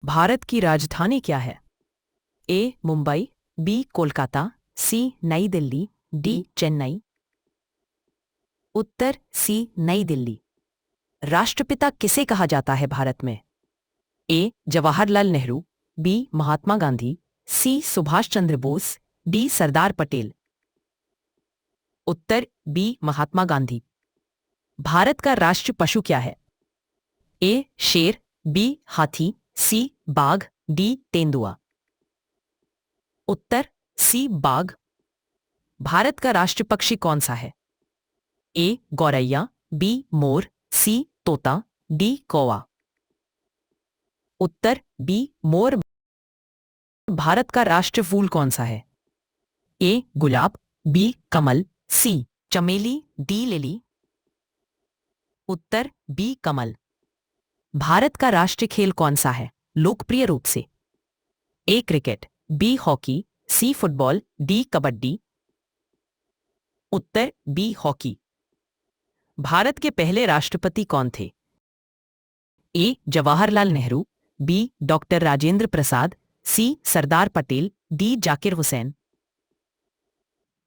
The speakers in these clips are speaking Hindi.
भारत की राजधानी क्या है? ए. मुंबई, बी. कोलकाता, सी. नई दिल्ली, डी. चेन्नई। उत्तर सी. नई दिल्ली। राष्ट्रपिता किसे कहा जाता है भारत में? ए. जवाहरलाल नेहरू, बी. महात्मा गांधी, सी. सुभाष चंद्र बोस, डी. सरदार पटेल। उत्तर बी. महात्मा गांधी। भारत का राष्ट्रीय पशु क्या है? ए. शेर, बी. हाथी, सी. बाघ, डी. तेंदुआ। उत्तर सी. बाघ। भारत का राष्ट्रीय पक्षी कौन सा है? ए. गौरैया, बी. मोर, सी. तोता, डी. कौवा। उत्तर बी. मोर। भारत का राष्ट्रीय फूल कौन सा है? ए. गुलाब, बी. कमल, सी. चमेली, डी. लिली। उत्तर बी. कमल। भारत का राष्ट्रीय खेल कौन सा है लोकप्रिय रूप से? A. Cricket, b. Hockey, c. Football, d. Kabaddi. उत्तर बी. हॉकी। भारत के पहले राष्ट्रपति कौन थे? A. Jawaharlal Nehru, b. Doctor Rajendra Prasad, c. Sardar Patel, d. Zakir Hussain.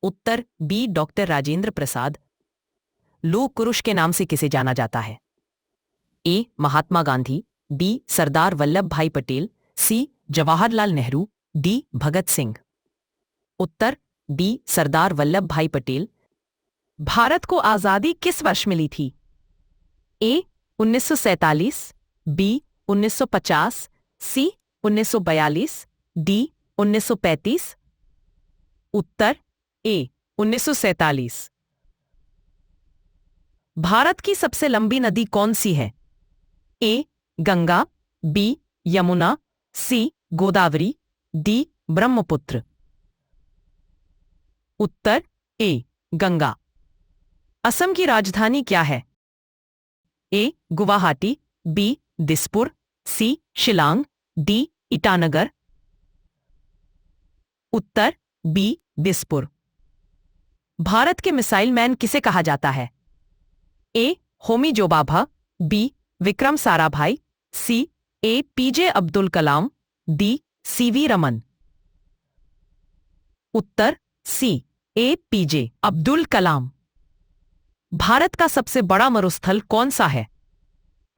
उत्तर बी. डॉक्टर राजेंद्र प्रसाद। लौह पुरुष के नाम से किसे जाना जाता है? ए. महात्मा गांधी, बी. सरदार वल्लभ भाई पटेल, सी. जवाहरलाल नेहरू, डी. भगत सिंह। उत्तर डी. सरदार वल्लभ भाई पटेल। भारत को आजादी किस वर्ष मिली थी? ए. 1947, बी. 1950, सी. 1942, डी. 1935। उत्तर ए. 1947। भारत की सबसे लंबी नदी कौन सी है? ए. गंगा, बी. यमुना, सी. गोदावरी, डी. ब्रह्मपुत्र। उत्तर ए. गंगा। असम की राजधानी क्या है? ए. गुवाहाटी, बी. दिसपुर, सी. शिलांग, डी. ईटानगर। उत्तर बी. दिसपुर। भारत के मिसाइल मैन किसे कहा जाता है? ए. होमी जोबाभा, b. Vikram Sarabhai, c. A. PJ Abdul Kalam, d. CV Raman. उत्तर c. A. PJ Abdul Kalam. Bharat का सबसे बड़ा मरुस्थल कौन सा है?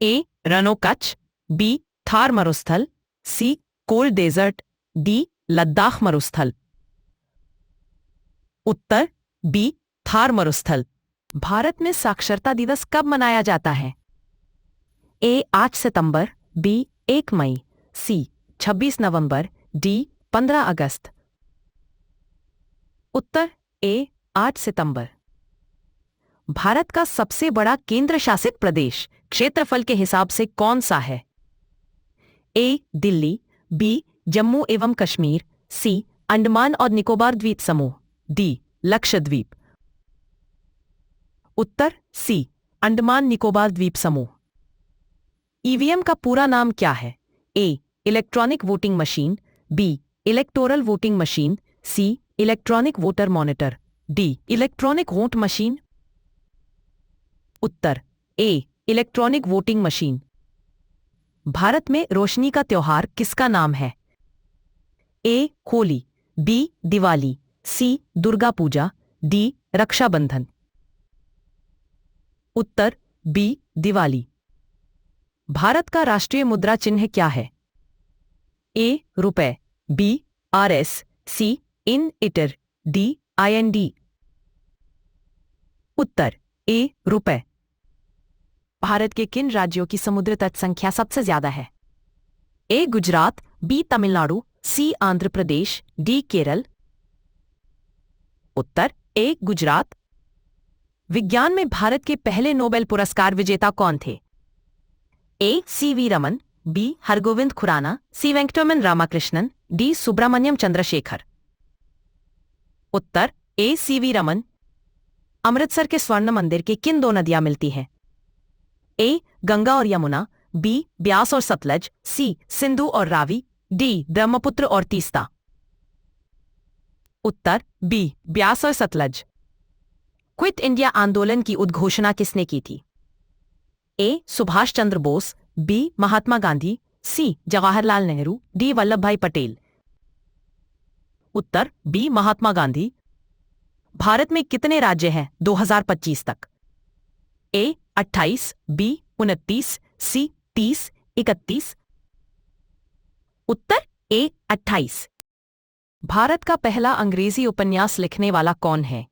A. Rann of Kutch, b. Thar मरुस्थल, c. Cold desert, d. Ladakh मरुस्थल। उत्तर बी. थार मरुस्थल। भारत में साक्षरता दिवस कब मनाया जाता है? ए. 8 सितंबर, बी. 1 मई, सी. 26 नवंबर, डी. 15 अगस्त। उत्तर ए. 8 सितंबर। भारत का सबसे बड़ा केंद्र शासित प्रदेश क्षेत्रफल के हिसाब से कौन सा है? ए. दिल्ली, बी. जम्मू एवं कश्मीर, सी. अंडमान और निकोबार द्वीप समूह, डी. लक्षद्वीप। उत्तर सी. अंडमान निकोबार द्वीप समूह। ईवीएम का पूरा नाम क्या है? A. Electronic voting machine, b. Electoral voting machine, c. Electronic voter monitor, d. Electronic vote machine. उत्तर a. Electronic voting machine. Bharat में रोशनी का त्योहार किसका नाम है? A. Holi, b. Diwali, c. Durga Puja, d. Rakshabandhan. उत्तर बी. दिवाली। भारत का राष्ट्रीय मुद्रा चिन्ह क्या है? ए. रुपए, बी. आरएस, सी. इन इटर, डी. आईएनडी। उत्तर ए. रुपए। भारत के किन राज्यों की समुद्र तट संख्या सबसे ज्यादा है? ए. गुजरात, बी. तमिलनाडु, सी. आंध्र प्रदेश, डी. केरल। उत्तर ए. गुजरात। विज्ञान में भारत के पहले नोबेल पुरस्कार विजेता कौन थे? A. CV Raman, b. Hargobind Khorana, c. Venkatraman Ramakrishnan, d. Subrahmanyan Chandrasekhar. उत्तर ए. सीवी रमन। अमृतसर के स्वर्ण मंदिर के किन दो नदियां मिलती हैं? ए. गंगा और यमुना, बी. ब्यास और सतलज, सी. सिंधु और रावी, डी. ब्रह्मपुत्र और तीस्ता। उत्तर बी. ब्यास और सतलज। क्विट इंडिया आंदोलन की उद्घोषणा किसने की थी? ए. सुभाष चंद्र बोस, बी. महात्मा गांधी, सी जवाहरलाल नेहरू, डी वल्लभ भाई पटेल। उत्तर बी महात्मा गांधी। भारत में कितने राज्य हैं 2025 तक? ए 28, बी 29, सी 30, 31। उत्तर ए 28। भारत का पहला अंग्रेजी उपन्यास लिखने वाला कौन है?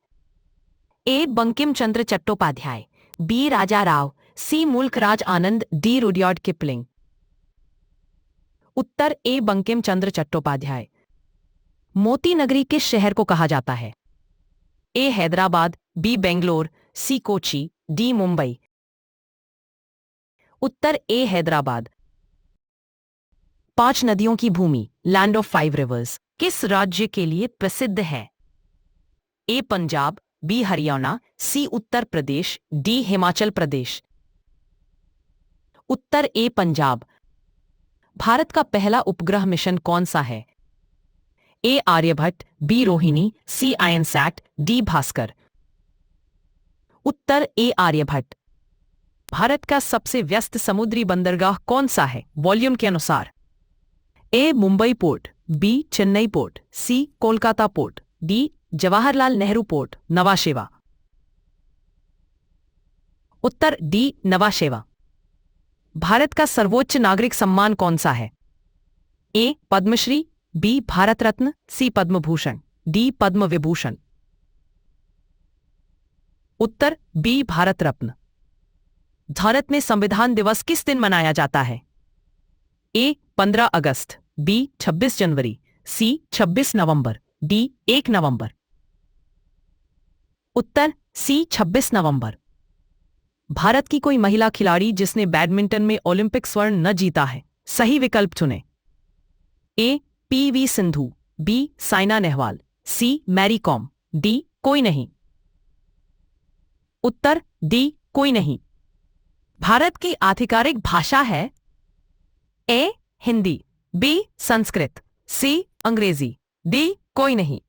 ए बंकिम चंद्र चट्टोपाध्याय, बी राजा राव, सी मुल्कराज आनंद, डी रुडयार्ड किपलिंग। उत्तर ए बंकिम चंद्र चट्टोपाध्याय। मोती नगरी किस शहर को कहा जाता है? ए हैदराबाद, बी बेंगलोर, सी कोची, डी मुंबई। उत्तर ए हैदराबाद। 5 नदियों की भूमि, लैंड ऑफ 5 रिवर्स, किस राज्य के लिए प्रसिद्ध है? ए पंजाब, बी हरियाणा, सी उत्तर प्रदेश, डी हिमाचल प्रदेश। उत्तर ए पंजाब। भारत का पहला उपग्रह मिशन कौन सा है? ए आर्यभट्ट, बी रोहिणी, सी आयनसैट, डी भास्कर। उत्तर ए आर्यभट्ट। भारत का सबसे व्यस्त समुद्री बंदरगाह कौन सा है वॉल्यूम के अनुसार? A Mumbai port, b Chennai port, c Kolkata port, d Jawaharlal Nehru port, Nava Sheva. Uttar D नवा शेवा। भारत का सर्वोच्च नागरिक सम्मान कौन सा है? ए पद्मश्री, बी भारत रत्न, सी पद्म भूषण, डी पद्म विभूषण। उत्तर बी भारत रत्न। भारत में संविधान दिवस किस दिन मनाया जाता है? ए 15 अगस्त, बी 26 जनवरी, सी 26 नवंबर, डी 1 नवंबर। उत्तर सी 26 नवंबर। भारत की कोई महिला खिलाड़ी जिसने बैडमिंटन में ओलंपिक स्वर्ण न जीता है, सही विकल्प चुनें। ए पीवी सिंधु, बी साइना नेहवाल, सी मैरी कॉम, डी कोई नहीं। उत्तर डी कोई नहीं। भारत की आधिकारिक भाषा है? ए हिंदी, बी संस्कृत, सी अंग्रेजी, डी कोई नहीं।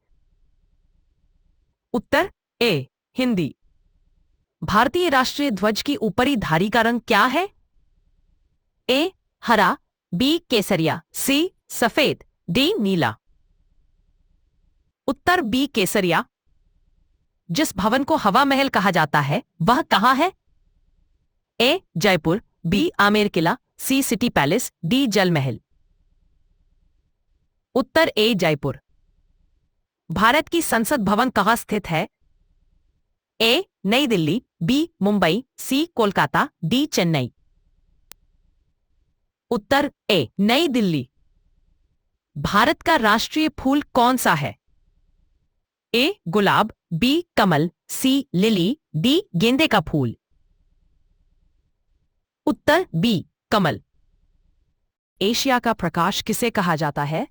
उत्तर ए हिंदी। भारतीय राष्ट्रीय ध्वज की ऊपरी धारी का रंग क्या है? ए हरा, बी केसरिया, सी सफेद, डी नीला। उत्तर बी केसरिया। जिस भवन को हवा महल कहा जाता है वह कहां है? ए जयपुर, बी आमेर किला, सी सिटी पैलेस, डी जल महल। उत्तर ए जयपुर। भारत की संसद भवन कहां स्थित है? ए नई दिल्ली, बी मुंबई, सी कोलकाता, डी चेन्नई। उत्तर ए नई दिल्ली। भारत का राष्ट्रीय फूल कौन सा है? ए गुलाब, बी कमल, सी लिली, डी गेंदे का फूल। उत्तर बी कमल। एशिया का प्रकाश किसे कहा जाता है?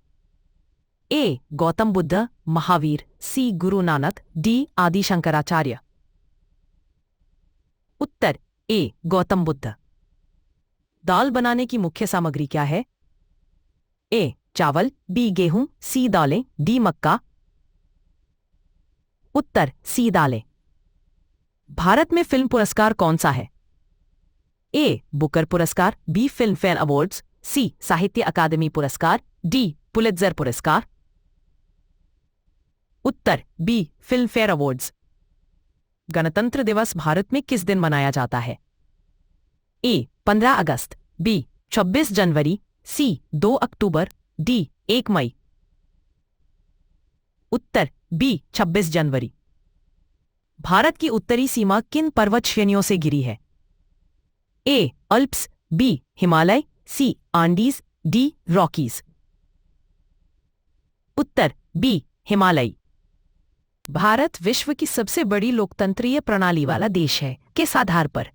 ए गौतम बुद्ध, महावीर, सी गुरु नानक, डी आदि शंकराचार्य। उत्तर ए गौतम बुद्ध। दाल बनाने की मुख्य सामग्री क्या है? ए चावल, बी गेहूं, सी दालें, डी मक्का। उत्तर सी दालें। भारत में फिल्म पुरस्कार कौन सा है? ए बुकर पुरस्कार, बी फिल्म फेयर अवार्ड्स, सी साहित्य अकादमी पुरस्कार, डी पुलित्जर पुरस्कार। उत्तर बी फिल्म फेयर अवार्ड्स। गणतंत्र दिवस भारत में किस दिन मनाया जाता है? ए 15 अगस्त, बी 26 जनवरी, सी 2 अक्टूबर, डी 1 मई। उत्तर बी 26 जनवरी। भारत की उत्तरी सीमा किन पर्वत श्रेणियों से घिरी है? ए अल्प्स, बी हिमालय, सी आंडीज, डी रॉकीज। उत्तर बी हिमालय। भारत विश्व की सबसे बड़ी लोकतंत्रीय प्रणाली वाला देश है किस आधार पर?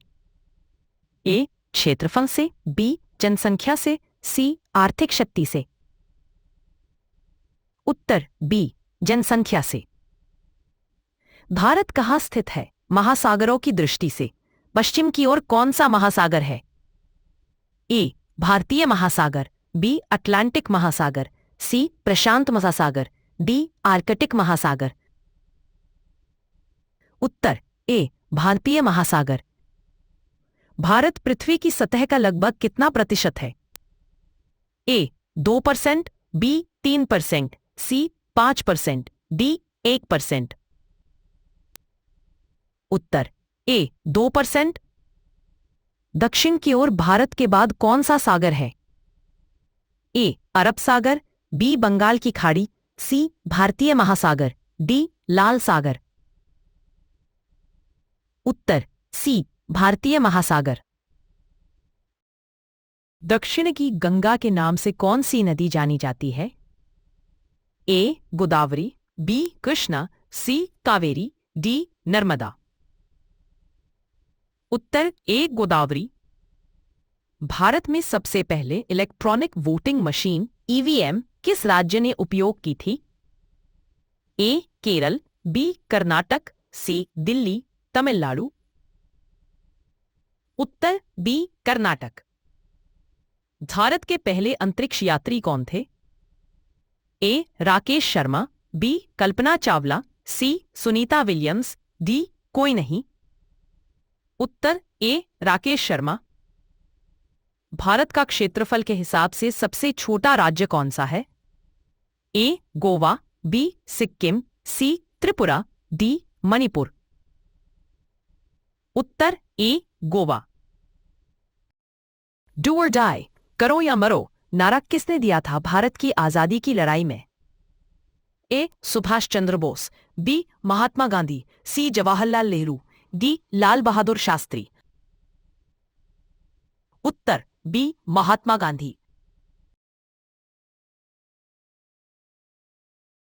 ए क्षेत्रफल से, बी जनसंख्या से, सी आर्थिक शक्ति से। उत्तर बी जनसंख्या से। भारत कहाँ स्थित है महासागरों की दृष्टि से? पश्चिम की ओर कौन सा महासागर है? ए भारतीय महासागर, बी अटलांटिक महासागर, सी प्रशांत महासागर, डी आर्कटिक महासागर। उत्तर ए भारतीय महासागर। भारत पृथ्वी की सतह का लगभग कितना प्रतिशत है? ए 2%, बी 3%, सी 5%, डी 1%। उत्तर ए 2%। दक्षिण की ओर भारत के बाद कौन सा सागर है? ए अरब सागर, बी बंगाल की खाड़ी, सी भारतीय महासागर, डी लाल सागर। उत्तर सी भारतीय महासागर। दक्षिण की गंगा के नाम से कौन सी नदी जानी जाती है? ए गोदावरी, बी कृष्णा, सी कावेरी, डी नर्मदा। उत्तर ए गोदावरी। भारत में सबसे पहले इलेक्ट्रॉनिक वोटिंग मशीन ईवीएम किस राज्य ने उपयोग की थी? ए केरल, बी कर्नाटक, सी दिल्ली, तमिलनाडु। उत्तर बी कर्नाटक। भारत के पहले अंतरिक्ष यात्री कौन थे? ए राकेश शर्मा, बी कल्पना चावला, सी सुनीता विलियम्स, डी कोई नहीं। उत्तर ए राकेश शर्मा। भारत का क्षेत्रफल के हिसाब से सबसे छोटा राज्य कौन सा है? A Goa, b Sikkim, c Tripura, d Manipur. उत्तर ए गोवा। डू और डाई, करो या मरो, नारा किसने दिया था भारत की आजादी की लड़ाई में? ए सुभाष चंद्र बोस, बी महात्मा गांधी, सी जवाहरलाल नेहरू, डी लाल बहादुर शास्त्री। उत्तर बी महात्मा गांधी।